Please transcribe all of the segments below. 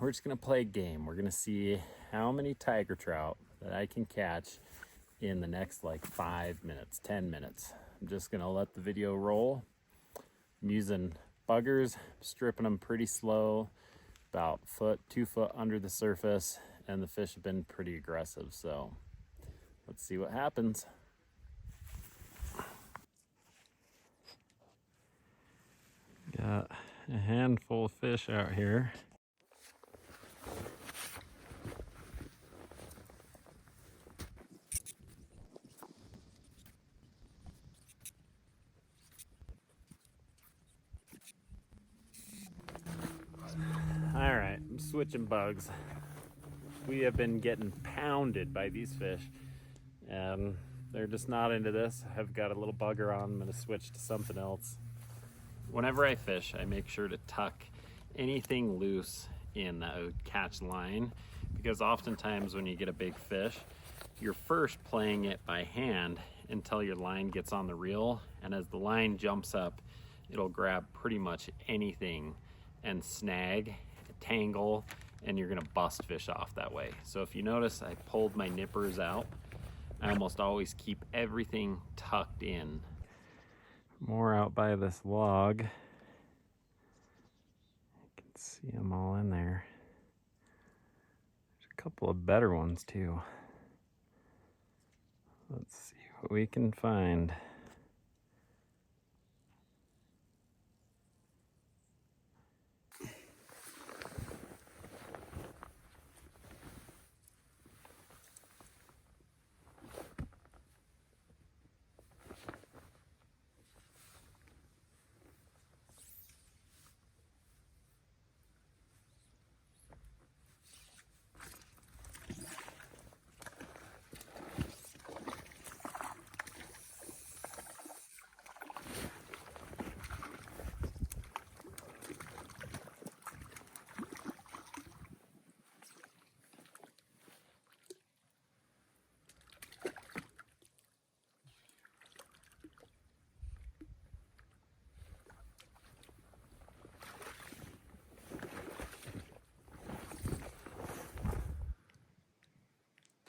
we're just gonna play a game. We're gonna see how many tiger trout that I can catch in the next like 5 minutes, 10 minutes. I'm just gonna let the video roll. I'm using buggers, stripping them pretty slow, about 2 foot under the surface, and the fish have been pretty aggressive, so let's see what happens. Got a handful of fish out here. All right, I'm switching bugs. We have been getting pounded by these fish, and they're just not into this. I've got a little bugger on. I'm gonna switch to something else. Whenever I fish, I make sure to tuck anything loose in that would catch line, because oftentimes when you get a big fish, you're first playing it by hand until your line gets on the reel, and as the line jumps up, it'll grab pretty much anything and snag, tangle, and you're gonna bust fish off that way. So if you notice, I pulled my nippers out. I almost always keep everything tucked in. More out by this log. You can see them all in there. There's a couple of better ones too. Let's see what we can find.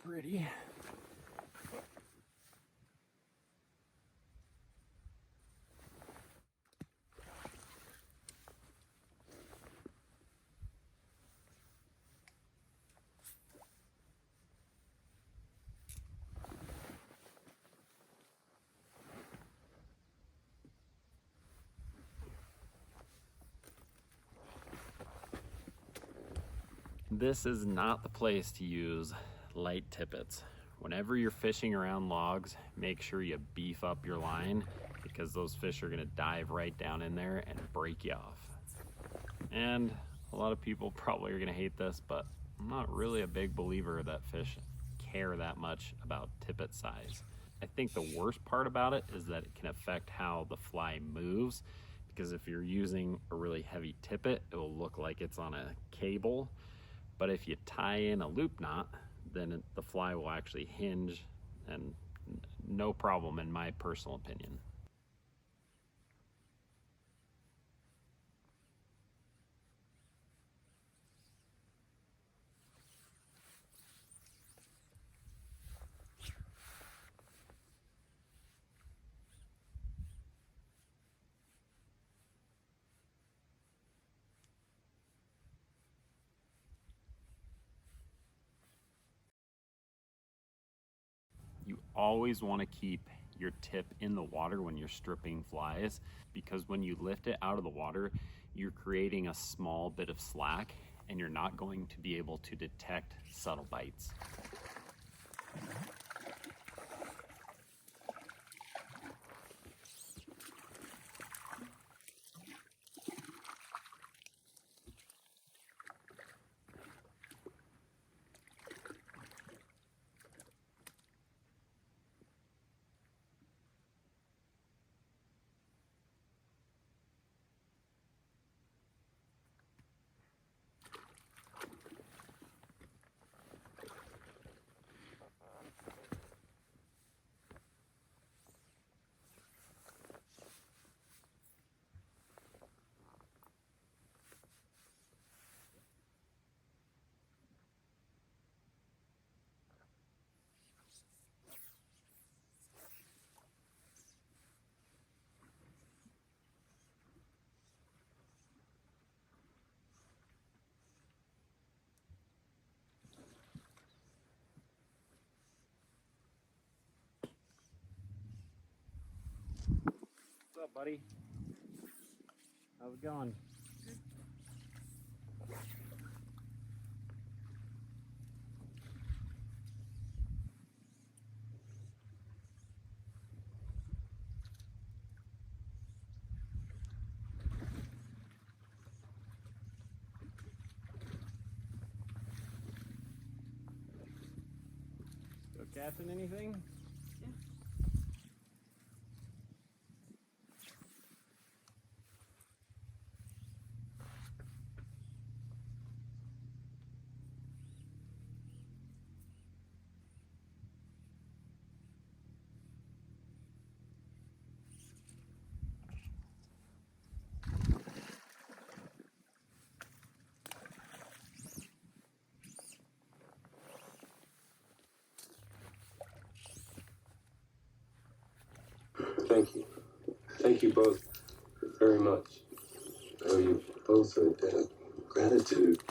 Pretty. This is not the place to use light tippets. Whenever you're fishing around logs, make sure you beef up your line, because those fish are gonna dive right down in there and break you off. And a lot of people probably are gonna hate this, but I'm not really a big believer that fish care that much about tippet size. I think the worst part about it is that it can affect how the fly moves, because if you're using a really heavy tippet, it will look like it's on a cable. But if you tie in a loop knot, then the fly will actually hinge, and no problem in my personal opinion. You always want to keep your tip in the water when you're stripping flies, because when you lift it out of the water, you're creating a small bit of slack and you're not going to be able to detect subtle bites. buddy? How's it going? Still catching anything? Yeah. Thank you. Thank you both very much. I owe you both a debt of gratitude.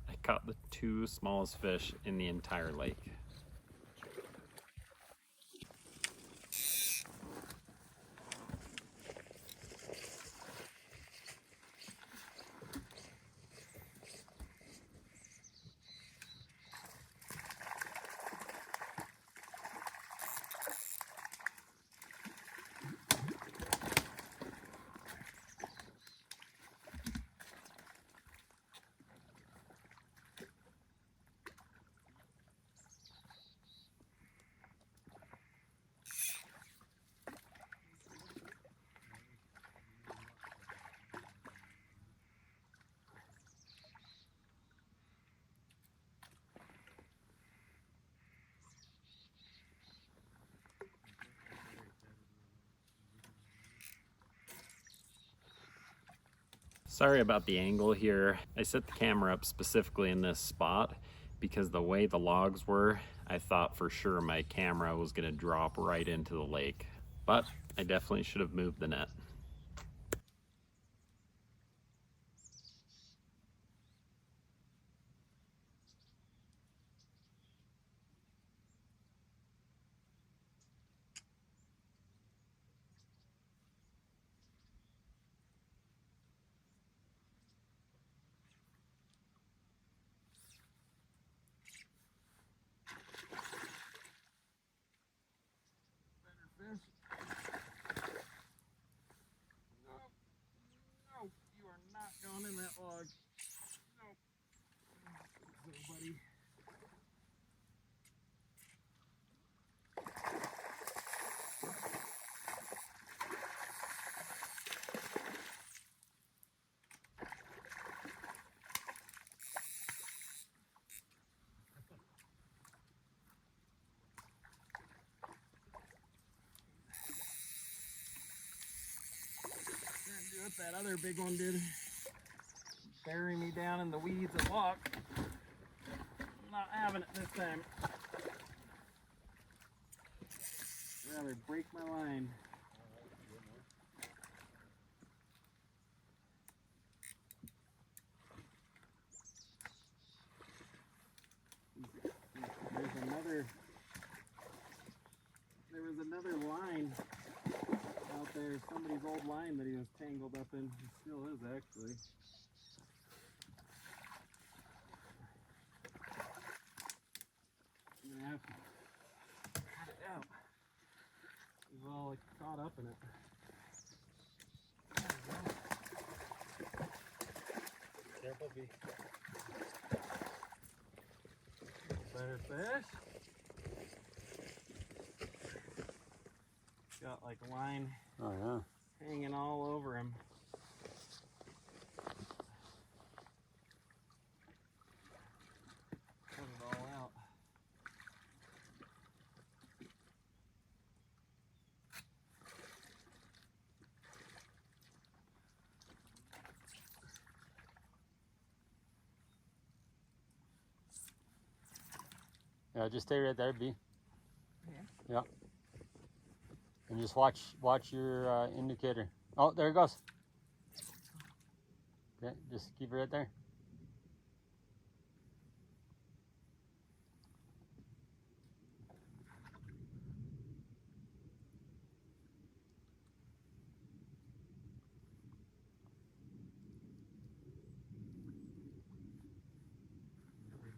I caught the 2 smallest fish in the entire lake. Sorry about the angle here. I set the camera up specifically in this spot because the way the logs were, I thought for sure my camera was gonna drop right into the lake. But I definitely should have moved the net. No, you are not going in that log. No. So, buddy. Can't do what that other big one did. Bury me down in the weeds and walk. I'm not having it this time. I'd rather break my line. There was another line out there, somebody's old line that he was tangled up in. He still is, actually. I'm gonna have to cut it out. He's all like caught up in it. Careful, B. Better fish. Got like a line hanging all over him. Cut it all out. Yeah, just stay right there, B. Yeah. Yeah. And just watch your indicator. Oh, there it goes. Okay, just keep it right there.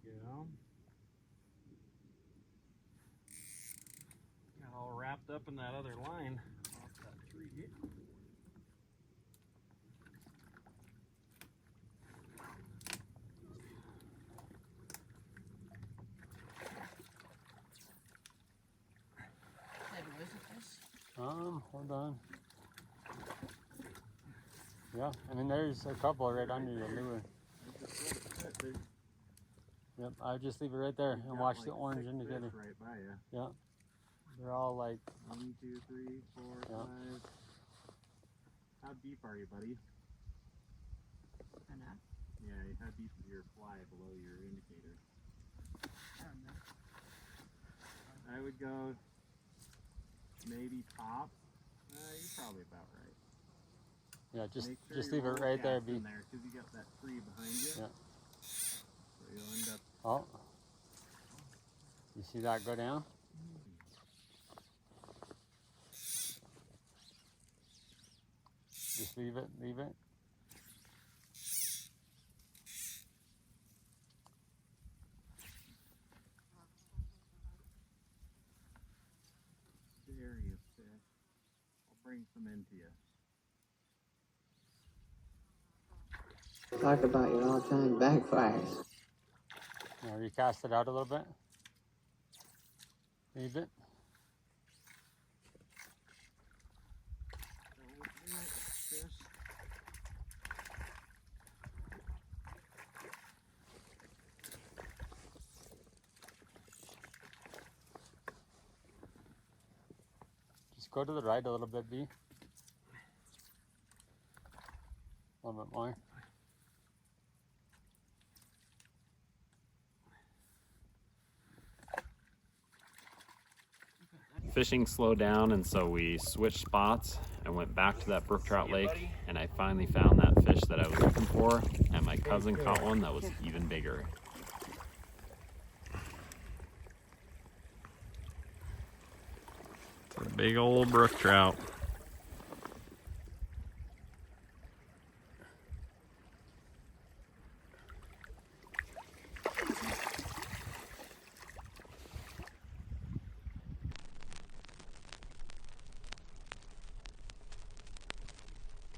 There we go. Got all wrapped up in that other line off that tree. Hold on. Yeah, I mean there's a couple right under your lure. Yep, I just leave it right there and watch the orange indicator. Right by you. Yeah, they're all like 1, 2, 3, 4, Yeah. 5. How deep are you, buddy? Enough. Yeah, how deep is your fly below your indicator? I don't know. I would go maybe top. You're probably about right. yeah, just Make sure just your leave it roll right there, cap's B. in there, because you got that tree behind you. Yeah. So you'll end up. Oh, you see that go down? Just leave it, leave it. Serious fish. I'll bring some into you. Talk about your all-time backfires. Now recast it out a little bit. Leave it. Fish. Just go to the right a little bit, B. A little bit more. Fishing slowed down, and so we switched spots. I went back to that brook trout lake, and I finally found that fish that I was looking for, and my cousin caught one that was even bigger. It's a big old brook trout.